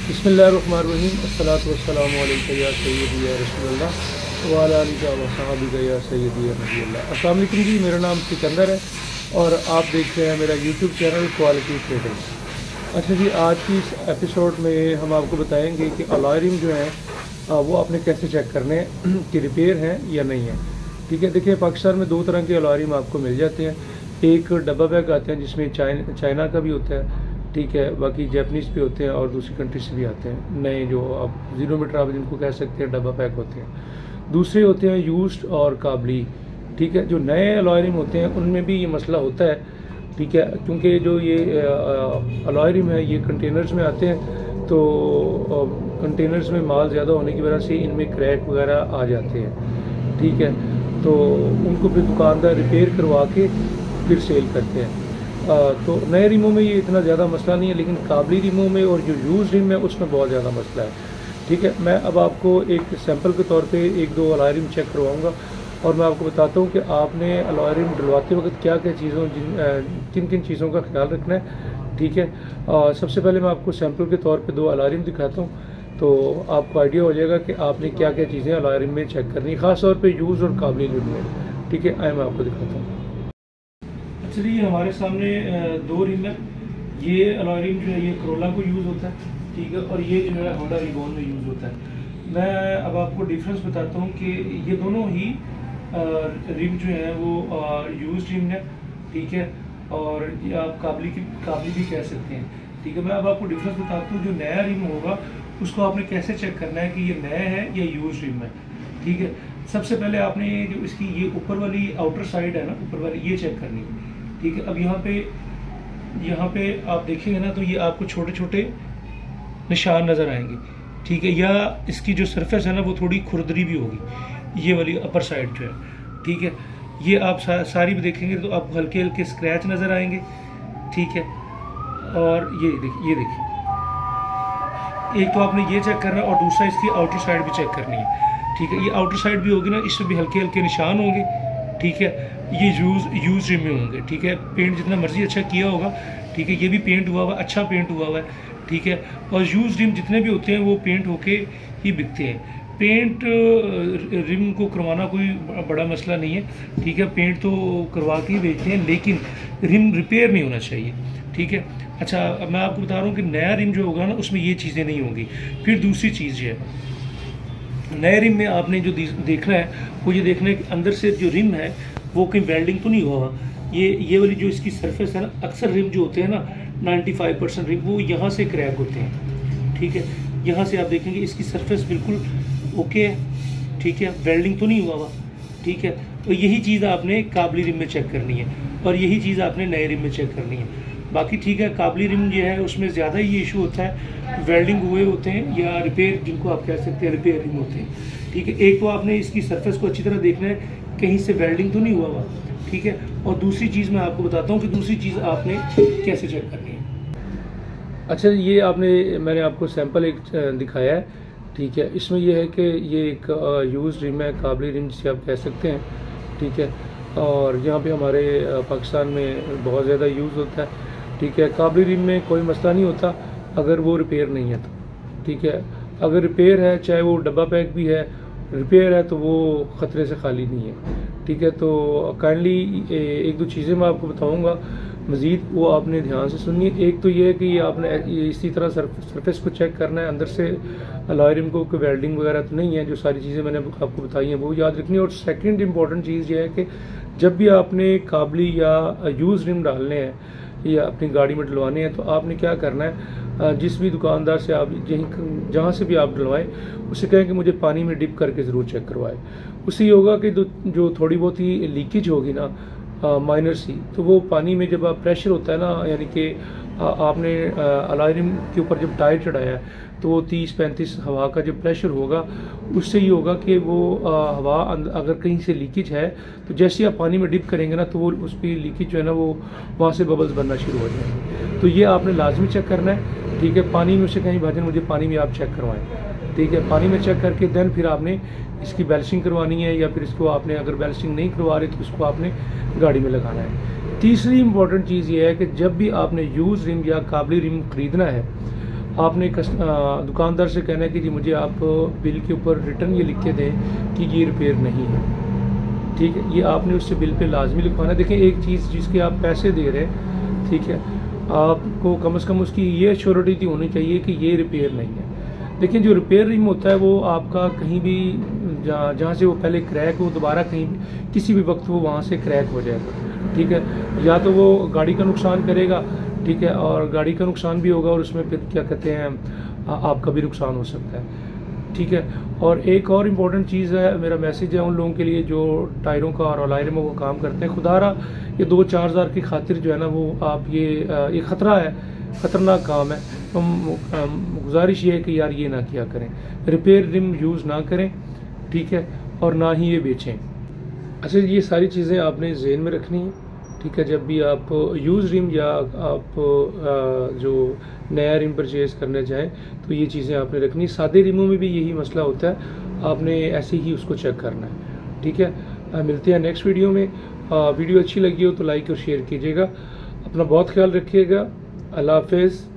बिस्मिल्लाहिर्रहमानिर्रहीम अस्सलातु वस्सलामु अलैका या सय्यदी या रसूलल्लाह व अला आलिका व सहाबिका या सय्यदी या नबील्लाह। अस्सलाम वालेकुम जी, मेरा नाम सिकंदर है और आप देख रहे हैं मेरा यूट्यूब चैनल क्वालिटी ट्रेडिंग। अच्छा जी, आज की इस एपिसोड में हम आपको बताएंगे कि अलॉय रिम जो है वो आपने कैसे चेक करने हैं कि रिपेयर हैं या नहीं है। ठीक है, देखिए पाकिस्तान में दो तरह के अलॉय रिम आपको मिल जाते हैं। एक डब्बा बैग आते हैं जिसमें चाइना का भी होता है, ठीक है, बाकी जैपनीज़ भी होते हैं और दूसरी कंट्री से भी आते हैं। नए जो आप 0 मीटर आप जिनको कह सकते हैं डब्बा पैक होते हैं। दूसरे होते हैं यूज्ड और काबली। ठीक है, जो नए अलॉय रिम होते हैं उनमें भी ये मसला होता है। ठीक है, क्योंकि जो ये अलॉय रिम है ये कंटेनर्स में आते हैं, तो कंटेनर्स में माल ज़्यादा होने की वजह से इनमें क्रैक वगैरह आ जाते हैं। ठीक है, तो उनको फिर दुकानदार रिपेयर करवा के फिर सेल करते हैं। तो नए रिमों में ये इतना ज़्यादा मसला नहीं है, लेकिन काबली रिमों में और जो यूज़ रिम है उसमें बहुत ज़्यादा मसला है। ठीक है, मैं अब आपको एक सैंपल के तौर पे एक दो अलॉय रिम चेक करवाऊँगा और मैं आपको बताता हूँ कि आपने अलॉय रिम डलवाते वक्त क्या क्या चीज़ों किन किन चीज़ों का ख्याल रखना है। ठीक है, सबसे पहले मैं आपको सैंपल के तौर पे दो अलॉय रिम दिखाता हूँ, तो आपको आइडिया हो जाएगा कि आपने क्या क्या चीज़ें अलॉय रिम में चेक करनी है, ख़ास तौर पे यूज़ और काबली रिम में। ठीक है, आए मैं आपको दिखाता हूँ। चलिए, हमारे सामने दो रिम है। ये अलॉय रिम जो है ये करोला को यूज़ होता है, ठीक है, और ये जो है होंडा रिबॉन में यूज़ होता है। मैं अब आपको डिफरेंस बताता हूँ कि ये दोनों ही रिम जो है वो यूज्ड रिम है, ठीक है, और ये आप काबली भी कह सकते हैं। ठीक है, मैं अब आपको डिफरेंस बताता हूँ। जो नया रिम होगा उसको आपने कैसे चेक करना है कि ये नया है या यूज्ड रिम है। ठीक है, सबसे पहले आपने जो इसकी ये ऊपर वाली आउटर साइड है ना, ऊपर वाली ये चेक करनी है। ठीक है, अब यहाँ पे आप देखेंगे ना तो ये आपको छोटे छोटे निशान नज़र आएंगे। ठीक है, या इसकी जो सरफेस है ना वो थोड़ी खुरदरी भी होगी, ये वाली अपर साइड जो है। ठीक है, ये आप सारी भी देखेंगे तो आपको हल्के हल्के स्क्रैच नज़र आएंगे। ठीक है, और ये देखिए एक तो आपने ये चेक करना है और दूसरा इसकी आउटर साइड भी चेक करनी है। ठीक है, ये आउटर साइड भी होगी ना, इसमें भी हल्के हल्के निशान होंगे। ठीक है, ये यूज रिम में होंगे। ठीक है, पेंट जितना मर्जी अच्छा किया होगा, ठीक है, ये भी पेंट हुआ हुआ, अच्छा पेंट हुआ हुआ है। ठीक है, और यूज रिम जितने भी होते हैं वो पेंट होके ही बिकते हैं। पेंट रिम को करवाना कोई बड़ा मसला नहीं है। ठीक है, पेंट तो करवा के ही बेचते हैं, लेकिन रिम रिपेयर नहीं होना चाहिए। ठीक है, अच्छा, अब मैं आपको बता रहा हूँ कि नया रिम जो होगा ना उसमें ये चीज़ें नहीं होंगी। फिर दूसरी चीज़ ये है, नए रिम में आपने जो देखना है वो ये देखना है कि अंदर से जो रिम है वो कहीं वेल्डिंग तो नहीं हुआ। ये वाली जो इसकी सरफेस है ना, अक्सर रिम जो होते हैं ना 95% रिम वो यहाँ से क्रैक होते हैं। ठीक है, यहाँ से आप देखेंगे इसकी सरफेस बिल्कुल ओके है। ठीक है, वेल्डिंग तो नहीं हुआ। ठीक है, तो यही चीज़ आपने काबली रिम में चेक करनी है और यही चीज़ आपने नए रिम में चेक करनी है। बाकी ठीक है, काबली रिम ये है उसमें ज़्यादा ये इशू होता है, वेल्डिंग हुए होते हैं या रिपेयर जिनको आप कह सकते हैं रिपेयर रिम होते हैं। ठीक है, एक तो आपने इसकी सरफेस को अच्छी तरह देखना है कहीं से वेल्डिंग तो नहीं हुआ। ठीक है, और दूसरी चीज़ मैं आपको बताता हूँ कि दूसरी चीज़ आपने कैसे चेक करनी है। अच्छा, ये मैंने आपको सैंपल एक दिखाया है। ठीक है, इसमें यह है कि ये एक यूज़ रिम है, काबली रिम जिसे आप कह सकते हैं। ठीक है, और यहाँ पे हमारे पाकिस्तान में बहुत ज़्यादा यूज़ होता है। ठीक है, काबली रिम में कोई मसला नहीं होता अगर वो रिपेयर नहीं है तो। ठीक है, अगर रिपेयर है, चाहे वो डब्बा पैक भी है, रिपेयर है तो वो ख़तरे से खाली नहीं है। ठीक है, तो काइंडली एक दो चीज़ें मैं आपको बताऊंगा मज़ीद, वो आपने ध्यान से सुनिए। एक तो ये है कि आपने इसी तरह सरफेस को चेक करना है अंदर से, अलॉय रिम को कोई वेल्डिंग वगैरह तो नहीं है। जो सारी चीज़ें मैंने आपको बताई हैं वो याद रखनी है। और सेकंड इम्पॉर्टेंट चीज़ ये है कि जब भी आपने काबली या यूज़ रिम डालने हैं या अपनी गाड़ी में डलवाने हैं तो आपने क्या करना है, जिस भी दुकानदार से आप जहाँ से भी आप डलवाएं उसे कहें कि मुझे पानी में डिप करके ज़रूर चेक करवाएं। उससे ये होगा कि जो थोड़ी बहुत ही लीकेज होगी ना माइनर सी, तो वो पानी में जब आप प्रेशर होता है ना, यानी कि आपने अलॉय रिम के ऊपर जब टायर चढ़ाया है तो वो 30-35 हवा का जो प्रेशर होगा उससे ये होगा कि वो हवा अगर कहीं से लीकेज है तो जैसे आप पानी में डिप करेंगे ना तो वो उस पर लीकेज जो है ना वो वहाँ से बबल्स बनना शुरू हो जाएंगे। तो ये आपने लाजमी चेक करना है। ठीक है, पानी में उसे कहीं भाजन मुझे पानी में आप चेक करवाएं। ठीक है, पानी में चेक करके देन फिर आपने इसकी बैलेंसिंग करवानी है, या फिर इसको आपने अगर बैलेंसिंग नहीं करवा रहे तो इसको आपने गाड़ी में लगाना है। तीसरी इम्पॉर्टेंट चीज़ ये है कि जब भी आपने यूज़ रिम या काबली रिम ख़रीदना है, आपने दुकानदार से कहना है कि जी मुझे आप बिल के ऊपर रिटर्न ये लिख के दें कि ये रिपेयर नहीं है, ठीक है। ये आपने उससे बिल पे लाजमी लिखवाना है। देखें, एक चीज़ जिसके आप पैसे दे रहे हैं, ठीक है, आपको कम से कम उसकी ये श्योरिटी होनी चाहिए कि ये रिपेयर नहीं है। देखिए, जो रिपेयर रिम होता है वो आपका कहीं भी जहाँ से वो पहले क्रैक हो, दोबारा कहीं किसी भी वक्त वो वहाँ से क्रैक हो जाएगा, ठीक है। या तो वो गाड़ी का नुकसान करेगा, ठीक है, और गाड़ी का नुकसान भी होगा और उसमें फिर क्या कहते हैं आपका भी नुकसान हो सकता है, ठीक है। और एक और इम्पॉर्टेंट चीज़ है, मेरा मैसेज है उन लोगों के लिए जो टायरों का और अलॉय रिमों का काम करते हैं, खुदारा ये 2-4 हज़ार की खातिर जो है ना वो आप ये ख़तरा है, ख़तरनाक काम है। तो गुजारिश ये है कि यार ये ना किया करें, रिपेयर रिम यूज़ ना करें, ठीक है, और ना ही ये बेचें। अच्छा, ये सारी चीज़ें आपने ज़हन में रखनी है, ठीक है। जब भी आप यूज़ रिम या आप जो नया रिम परचेज़ करना चाहें तो ये चीज़ें आपने रखनी। सादे रिमों में भी यही मसला होता है, आपने ऐसे ही उसको चेक करना है, ठीक है। मिलते हैं नेक्स्ट वीडियो में। वीडियो अच्छी लगी हो तो लाइक और शेयर कीजिएगा। अपना बहुत ख्याल रखिएगा। अल्लाह हाफ़िज़।